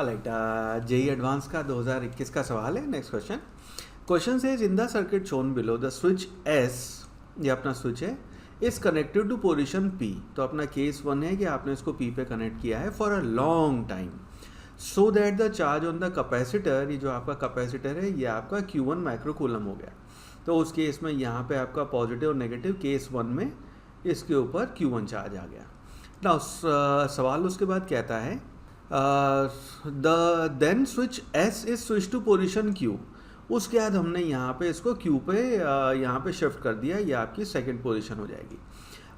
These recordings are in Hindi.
ऑलराइट, जेई एडवांस का 2021 का सवाल है। नेक्स्ट क्वेश्चन से in the circuit shown below the switch S, ये अपना स्विच है, is connected to position P. तो अपना केस 1 है कि आपने इसको पी पे कनेक्ट किया है for a long time, so that the charge on the capacitor, ये जो आपका कैपेसिटर है ये आपका Q1 माइक्रोकूलम हो गया। तो उस केस में यहाँ पे आपका पॉजिटिव और नेगेटिव केस 1 में इसके ऊपर Q1 चार्ज आ गया ना। सवाल उसके बाद कहता है the then switch S is switch to position Q। उसके बाद हमने यहाँ पे इसको Q पे यहाँ पे शिफ्ट कर दिया, ये आपकी सेकेंड पोजीशन हो जाएगी।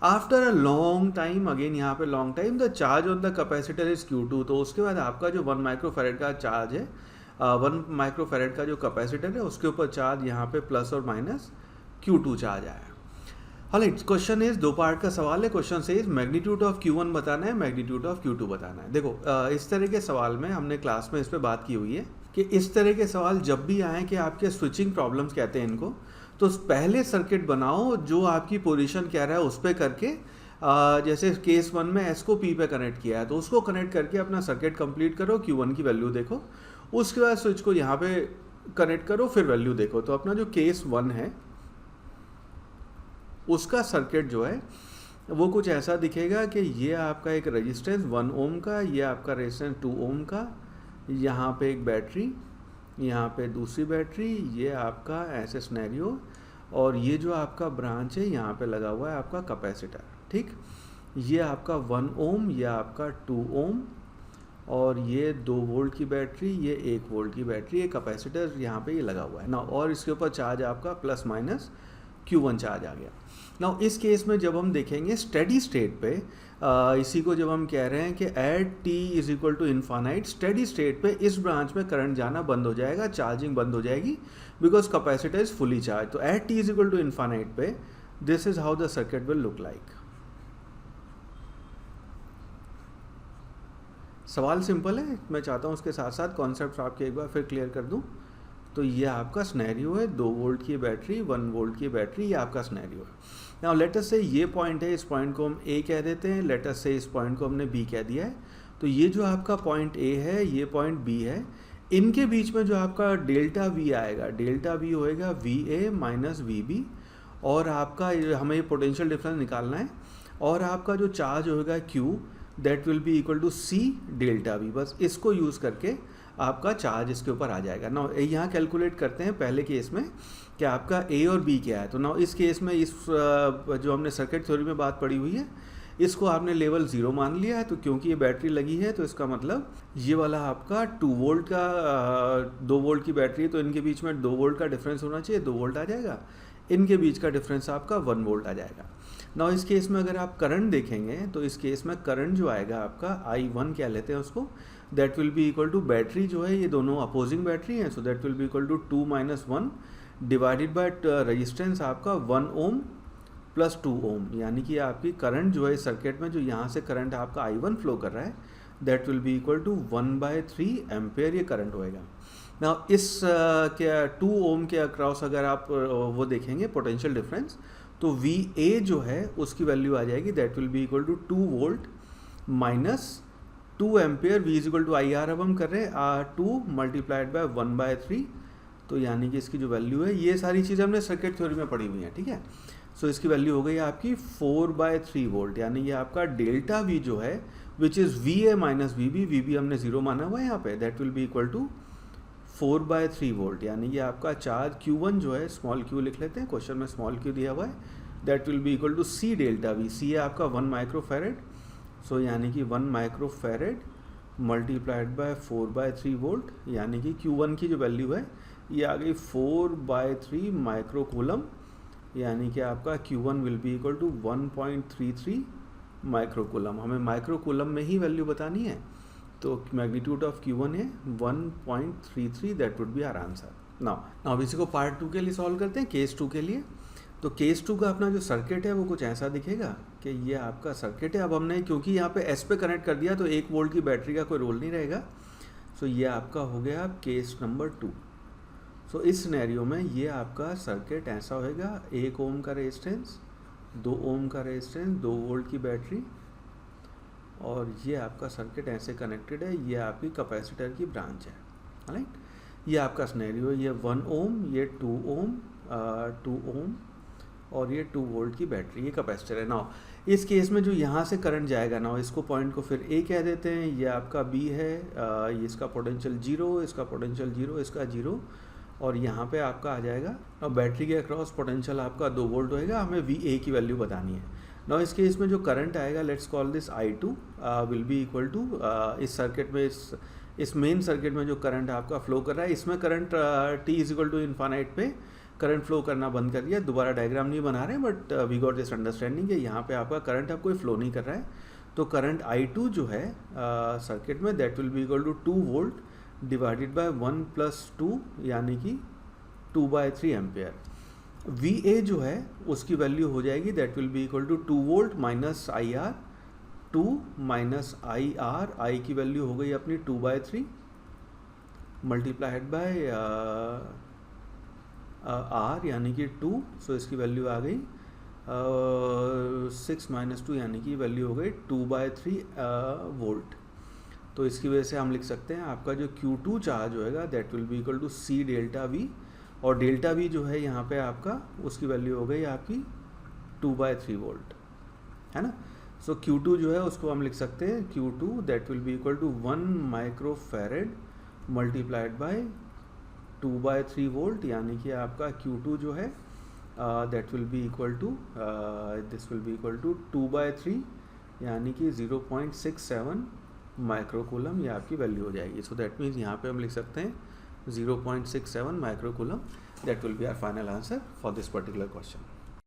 After a long time, again यहाँ पे long time, the charge on the capacitor is Q2। तो उसके बाद आपका जो 1 माइक्रोफेरेड का चार्ज है, 1 माइक्रोफेरेड का जो कैपेसिटर है उसके ऊपर चार्ज यहाँ पे प्लस और माइनस Q2 चार्ज आया। ऑलराइट, क्वेश्चन इज 2 पार्ट का सवाल है। क्वेश्चन से इज मैग्नीट्यूड ऑफ Q1 बताना है, मैग्नीट्यूड ऑफ Q2 बताना है। देखो इस तरह के सवाल में हमने क्लास में इस पर बात की हुई है कि इस तरह के सवाल जब भी आए कि आपके स्विचिंग प्रॉब्लम्स कहते हैं इनको, तो पहले सर्किट बनाओ जो आपकी पोजीशन कह रहा है उस पर करके, जैसे केस 1 में एस को पी पे कनेक्ट किया है तो उसको कनेक्ट करके अपना सर्किट कंप्लीट करो, Q1 की वैल्यू देखो, उसके बाद स्विच को यहाँ पे कनेक्ट करो, फिर वैल्यू देखो। तो अपना जो केस 1 है उसका सर्किट जो है वो कुछ ऐसा दिखेगा कि ये आपका एक रेजिस्टेंस 1 ओम का, ये आपका रेजिस्टेंस 2 ओम का, यहाँ पे एक बैटरी, यहाँ पे दूसरी बैटरी, ये आपका ऐसे सिनेरियो, और ये जो आपका ब्रांच है यहाँ पे लगा हुआ है आपका कैपेसिटर। ठीक, ये आपका 1 ओम, ये आपका 2 ओम, और ये 2 वोल्ट की बैटरी, ये 1 वोल्ट की बैटरी, ये कैपेसिटर यहाँ पे ये लगा हुआ है ना। और इसके ऊपर चार्ज आपका प्लस माइनस Q1 चार्ज आ गया ना। इस केस में जब हम देखेंगे स्टेडी स्टेट पे, इसी को जब हम कह रहे हैं कि at t is equal to infinite, steady state पे इस ब्रांच में करंट जाना बंद हो जाएगा, चार्जिंग बंद हो जाएगी, because capacitor is fully charge. तो at t is equal to infinite पे this is how the circuit will look like. सवाल सिंपल है, मैं चाहता हूँ उसके साथ साथ कॉन्सेप्ट आपके एक बार फिर क्लियर कर दूँ। तो ये आपका स्नैरियो है, 2 वोल्ट की बैटरी, 1 वोल्ट की बैटरी, ये आपका स्नैरियो है। नाउ लेट अस से ये पॉइंट है, इस पॉइंट को हम A कह देते हैं, लेट अस से इस पॉइंट को हमने B कह दिया है। तो ये जो आपका पॉइंट A है, ये पॉइंट B है, इनके बीच में जो आपका डेल्टा V आएगा, डेल्टा V होएगा VA माइनस VB, और आपका हमें ये पोटेंशियल डिफरेंस निकालना है, और आपका जो चार्ज होएगा Q that will be equal to C delta V। बस इसको यूज़ करके आपका चार्ज इसके ऊपर आ जाएगा ना। यहाँ कैलकुलेट करते हैं पहले केस में कि आपका A और B क्या है। तो ना इस केस में इस जो हमने सर्किट थ्योरी में बात पढ़ी हुई है, इसको आपने लेवल 0 मान लिया है। तो क्योंकि ये बैटरी लगी है तो इसका मतलब ये वाला आपका 2 वोल्ट का 2 वोल्ट की बैटरी है, तो इनके बीच में 2 वोल्ट का डिफरेंस होना चाहिए, 2 वोल्ट आ जाएगा, इनके बीच का डिफरेंस आपका 1 वोल्ट आ जाएगा ना। इस केस में अगर आप करंट देखेंगे तो इस केस में करंट जो आएगा आपका I1 क्या लेते हैं उसको, that will be equal to battery जो है, ये दोनों अपोजिंग बैटरी हैं, so that will be equal to 2 minus 1 divided by resistance आपका 1 ओम प्लस 2 ओम, यानी कि आपकी करंट जो है सर्किट में, जो यहाँ से करंट आपका I1 फ्लो कर रहा है, that will be equal to 1/3 ampere ये करंट होएगा ना। इस क्या 2 ओम के अक्रॉस अगर आप वो देखेंगे पोटेंशियल डिफरेंस, तो VA जो है उसकी वैल्यू आ जाएगी, that will be equal to 2 volt minus 2 ampere, V is equal to IR अब हम कर रहे हैं 2 मल्टीप्लाइड बाय 1/3, तो यानी कि इसकी जो वैल्यू है, ये सारी चीज़ें हमने सर्किट थ्योरी में पढ़ी हुई हैं, ठीक है। सो इसकी वैल्यू हो गई आपकी 4/3 वोल्ट, यानी ये आपका डेल्टा V जो है which is VA minus VB, VB हमने 0 माना हुआ है यहाँ पे, that will be equal to 4/3 volt, यानी कि आपका चार्ज Q1 जो है, स्मॉल q लिख लेते हैं, क्वेश्चन में स्मॉल q दिया हुआ है, that will be equal to C delta V। C है आपका 1 माइक्रोफेरेड, सो यानी कि 1 माइक्रोफेरेड मल्टीप्लाइड बाय 4/3 वोल्ट, यानी कि Q1 की जो वैल्यू है ये आ गई 4/3 माइक्रोकूलम, यानी कि आपका Q1 will be equal to 1.33 microcoulomb. हमें माइक्रोकूलम में ही वैल्यू बतानी है, तो मैग्नीट्यूड ऑफ Q1 है 1.33, that would be our answer. Now इसी को पार्ट 2 के लिए सॉल्व करते हैं, केस 2 के लिए। तो केस 2 का अपना जो सर्किट है वो कुछ ऐसा दिखेगा कि ये आपका सर्किट है। अब हमने क्योंकि यहाँ पे S पे कनेक्ट कर दिया तो 1 वोल्ट की बैटरी का कोई रोल नहीं रहेगा, सो ये आपका हो गया केस नंबर 2। सो इस सिनेरियो में ये आपका सर्किट ऐसा होएगा, 1 ओम का रेजिस्टेंस, 2 ओम का रेजिस्टेंस, 2 वोल्ट की बैटरी, और ये आपका सर्किट ऐसे कनेक्टेड है, ये आपकी कैपेसिटर की ब्रांच है, राइट। ये आपका सिनेरियो है, ये 1 ओम, ये 2 ओम, 2 ओम और ये 2 वोल्ट की बैटरी, ये कैपेसिटर है। नाउ इस केस में जो यहाँ से करंट जाएगा, नाउ इसको पॉइंट को फिर ए कह देते हैं, ये आपका बी है, ये इसका पोटेंशियल 0, इसका पोटेंशियल 0, इसका 0 और यहाँ पे आपका आ जाएगा। और बैटरी के अक्रॉस पोटेंशियल आपका 2 वोल्ट होएगा, हमें वी ए की वैल्यू बतानी है। नाउ इस केस में जो करंट आएगा, let's call this I2 will be equal to, इस सर्किट में, इस मेन सर्किट में जो करंट आपका फ्लो कर रहा है, इसमें current t is equal to infinite पे करंट फ्लो करना बंद कर दिया। दोबारा डायग्राम नहीं बना रहे, but we got this understanding कि यहाँ पे आपका करंट अब कोई फ्लो नहीं कर रहा है। तो करंट I2 जो है सर्किट में, that will be equal to 2 volt divided by 1 + 2 यानी कि 2/3 एम्पेयर। VA जो है उसकी वैल्यू हो जाएगी, that will be equal to 2 volt minus IR, 2 minus IR, I की वैल्यू हो गई अपनी 2/3 मल्टीप्लाइड बाय R यानी कि 2, सो इसकी वैल्यू आ गई 6 - 2 यानी कि वैल्यू हो गई 2/3 वोल्ट। तो इसकी वजह से हम लिख सकते हैं आपका जो Q2 चार्ज होएगा, that will be equal to C delta V, और डेल्टा V जो है यहाँ पे आपका, उसकी वैल्यू हो गई आपकी 2/3 वोल्ट, है ना। सो Q2 जो है उसको हम लिख सकते हैं Q2 that will be equal to 1 microfarad multiplied by 2/3 volt, यानी कि आपका Q2 जो है that will be equal to, this will be equal to 2/3 यानी कि 0.67 माइक्रोकूलम, ये आपकी वैल्यू हो जाएगी। सो दैट मीन्स यहाँ पे हम लिख सकते हैं 0.67 microcoulomb, that will be our final answer for this particular question.